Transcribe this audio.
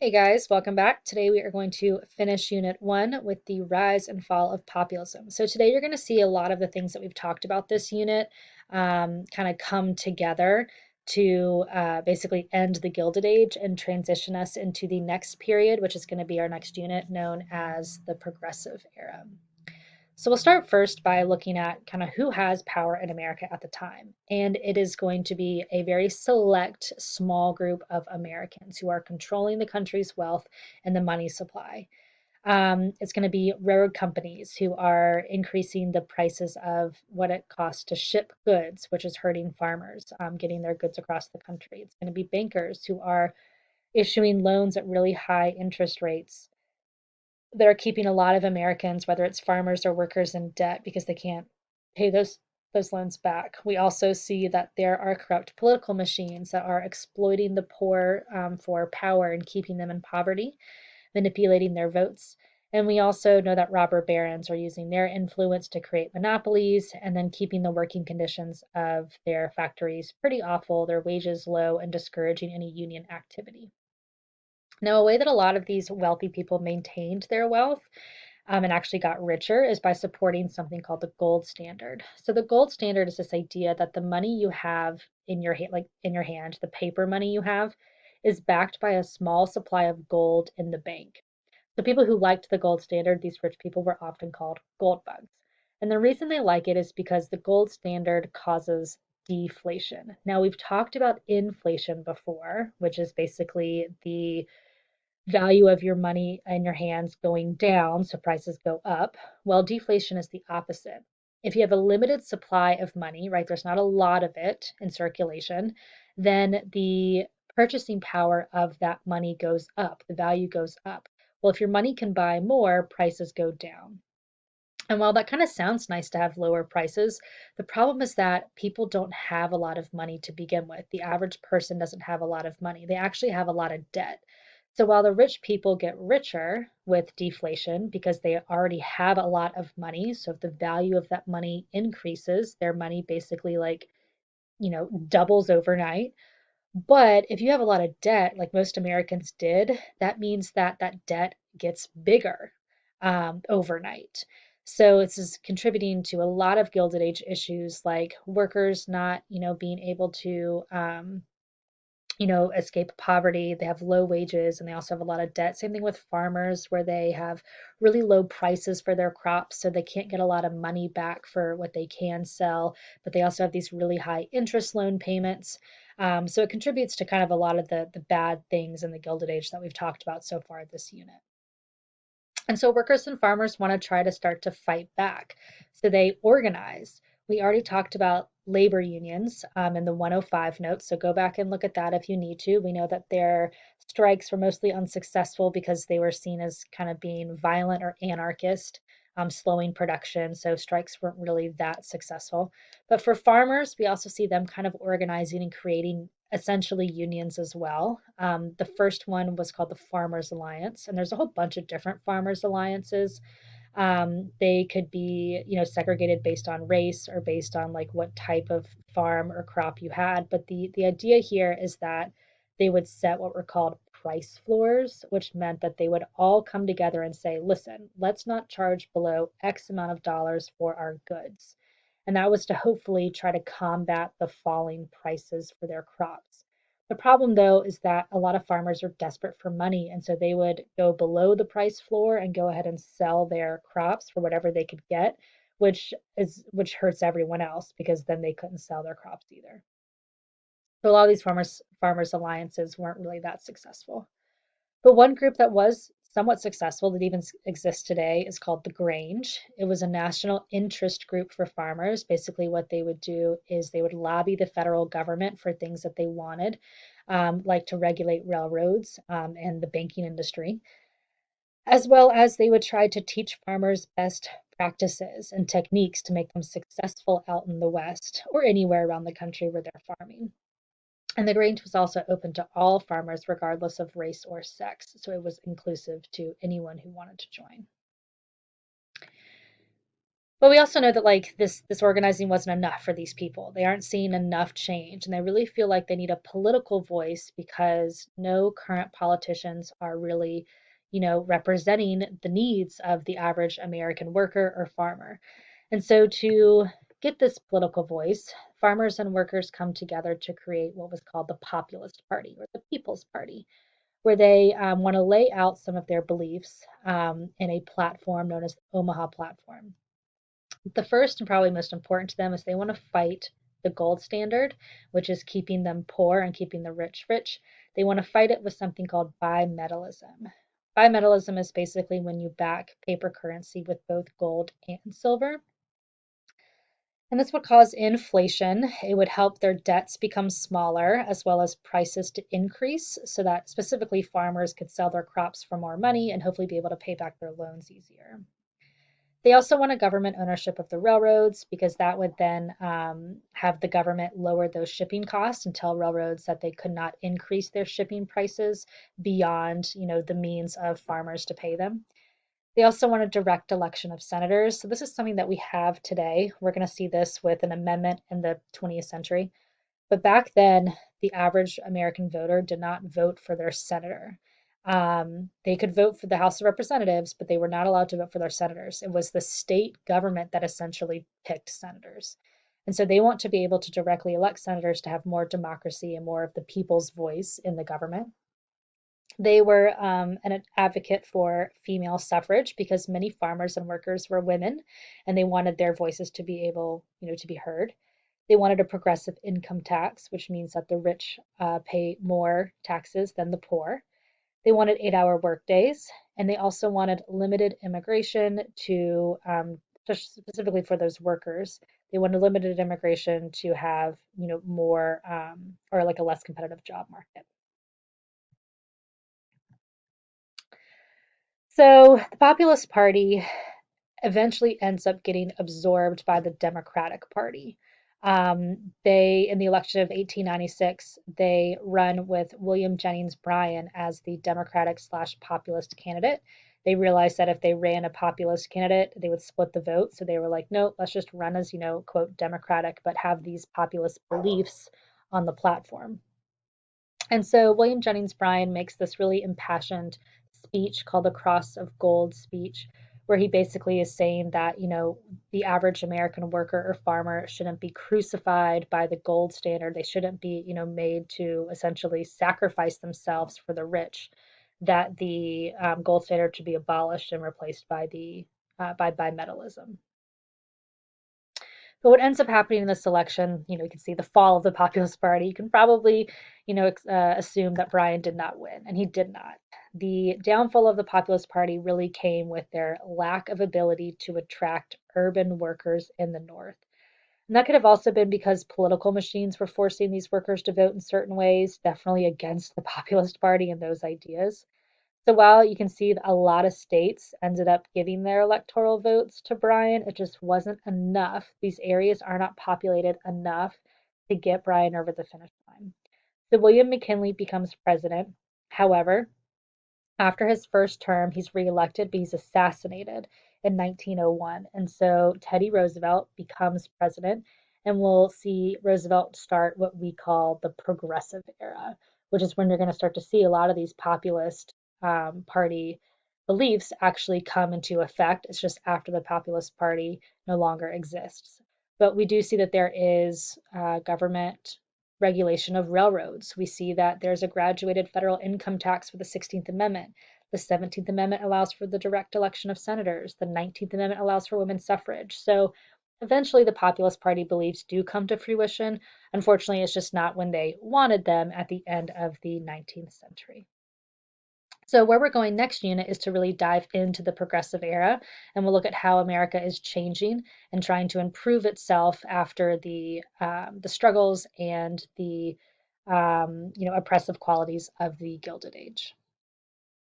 Hey guys, welcome back. Today we are going to finish Unit 1 with the rise and fall of populism. So today you're going to see a lot of the things that we've talked about this unit kind of come together to basically end the Gilded Age and transition us into the next period, which is going to be our next unit known as the Progressive Era. So we'll start first by looking at kind of who has power in America at the time. And it is going to be a very select, small group of Americans who are controlling the country's wealth and the money supply. It's going to be railroad companies who are increasing the prices of what it costs to ship goods, which is hurting farmers getting their goods across the country. It's going to be bankers who are issuing loans at really high interest rates that are keeping a lot of Americans, whether it's farmers or workers, in debt because they can't pay those loans back. We also see that there are corrupt political machines that are exploiting the poor for power and keeping them in poverty, manipulating their votes. And we also know that robber barons are using their influence to create monopolies and then keeping the working conditions of their factories pretty awful, their wages low, and discouraging any union activity. Now, a way that a lot of these wealthy people maintained their wealth and actually got richer is by supporting something called the gold standard. So the gold standard is this idea that the money you have in your hand, like in your hand, the paper money you have, is backed by a small supply of gold in the bank. So people who liked the gold standard, these rich people were often called gold bugs. And the reason they like it is because the gold standard causes deflation. Now, we've talked about inflation before, which is basically the value of your money in your hands going down, so prices go up. Well, deflation is the opposite. If you have a limited supply of money, right, there's not a lot of it in circulation, then the purchasing power of that money goes up, the value goes up. Well, if your money can buy more, prices go down. And while that kind of sounds nice to have lower prices, the problem is that people don't have a lot of money to begin with. The average person doesn't have a lot of money. They actually have a lot of debt. So while the rich people get richer with deflation because they already have a lot of money, so if the value of that money increases, their money basically doubles overnight. But if you have a lot of debt, like most Americans did, that means that that debt gets bigger overnight. So it's is contributing to a lot of Gilded Age issues like workers not, being able to escape poverty. They have low wages and they also have a lot of debt. Same thing with farmers, where they have really low prices for their crops, so they can't get a lot of money back for what they can sell, but they also have these really high interest loan payments. So it contributes to kind of a lot of the bad things in the Gilded Age that we've talked about so far this unit. And so workers and farmers want to try to start to fight back. So they organize. We already talked about labor unions in the 105 notes. So go back and look at that if you need to. We know that their strikes were mostly unsuccessful because they were seen as kind of being violent or anarchist, slowing production. So strikes weren't really that successful. But for farmers, we also see them kind of organizing and creating essentially unions as well. The first one was called the Farmers Alliance, and there's a whole bunch of different farmers alliances. They could be, segregated based on race or based on like what type of farm or crop you had. But the idea here is that they would set what were called price floors, which meant that they would all come together and say, listen, let's not charge below X amount of dollars for our goods. And that was to hopefully try to combat the falling prices for their crops. The problem, though, is that a lot of farmers are desperate for money, and so they would go below the price floor and go ahead and sell their crops for whatever they could get, which hurts everyone else because then they couldn't sell their crops either. So a lot of these farmers alliances weren't really that successful. But one group that was somewhat successful that even exists today is called the Grange. It was a national interest group for farmers. Basically, what they would do is they would lobby the federal government for things that they wanted, like to regulate railroads and the banking industry, as well as they would try to teach farmers best practices and techniques to make them successful out in the West or anywhere around the country where they're farming. And the Grange was also open to all farmers, regardless of race or sex, so it was inclusive to anyone who wanted to join. But we also know that like this organizing wasn't enough for these people. They aren't seeing enough change, and they really feel like they need a political voice because no current politicians are really, representing the needs of the average American worker or farmer. And so to get this political voice, farmers and workers come together to create what was called the Populist Party or the People's Party, where they want to lay out some of their beliefs in a platform known as the Omaha Platform. The first and probably most important to them is they want to fight the gold standard, which is keeping them poor and keeping the rich rich. They want to fight it with something called bimetallism. Bimetallism is basically when you back paper currency with both gold and silver. And this would cause inflation. It would help their debts become smaller as well as prices to increase so that specifically farmers could sell their crops for more money and hopefully be able to pay back their loans easier. They also want a government ownership of the railroads because that would then have the government lower those shipping costs and tell railroads that they could not increase their shipping prices beyond, the means of farmers to pay them. They also want a direct election of senators. So this is something that we have today. We're going to see this with an amendment in the 20th century. But back then, the average American voter did not vote for their senator. They could vote for the House of Representatives, but they were not allowed to vote for their senators. It was the state government that essentially picked senators. And so they want to be able to directly elect senators to have more democracy and more of the people's voice in the government. They were an advocate for female suffrage because many farmers and workers were women, and they wanted their voices to be able, to be heard. They wanted a progressive income tax, which means that the rich pay more taxes than the poor. They wanted 8-hour workdays, and they also wanted limited immigration to, specifically for those workers. They wanted limited immigration to have, more or like a less competitive job market. So the Populist Party eventually ends up getting absorbed by the Democratic Party. In the election of 1896, they run with William Jennings Bryan as the Democratic slash populist candidate. They realized that if they ran a populist candidate, they would split the vote. So they were like, no, let's just run as, quote, Democratic, but have these populist beliefs on the platform. And so William Jennings Bryan makes this really impassioned speech called the Cross of Gold speech, where he basically is saying that, the average American worker or farmer shouldn't be crucified by the gold standard. They shouldn't be, made to essentially sacrifice themselves for the rich, that the gold standard should be abolished and replaced by by bimetallism. But what ends up happening in this election, you can see the fall of the Populist Party. You can probably, assume that Bryan did not win, and he did not. The downfall of the Populist Party really came with their lack of ability to attract urban workers in the North. And that could have also been because political machines were forcing these workers to vote in certain ways, definitely against the Populist Party and those ideas. So while you can see that a lot of states ended up giving their electoral votes to Bryan, it just wasn't enough. These areas are not populated enough to get Bryan over the finish line. So William McKinley becomes president. However, after his first term, he's reelected, but he's assassinated in 1901. And so Teddy Roosevelt becomes president, and we'll see Roosevelt start what we call the Progressive Era, which is when you're going to start to see a lot of these populist party beliefs actually come into effect. It's just after the Populist Party no longer exists. But we do see that there is government regulation of railroads. We see that there's a graduated federal income tax for the 16th Amendment. The 17th Amendment allows for the direct election of senators. The 19th Amendment allows for women's suffrage. So eventually the Populist Party beliefs do come to fruition. Unfortunately, it's just not when they wanted them at the end of the 19th century. So where we're going next unit is to really dive into the progressive era, and we'll look at how America is changing and trying to improve itself after the struggles and the oppressive qualities of the Gilded Age.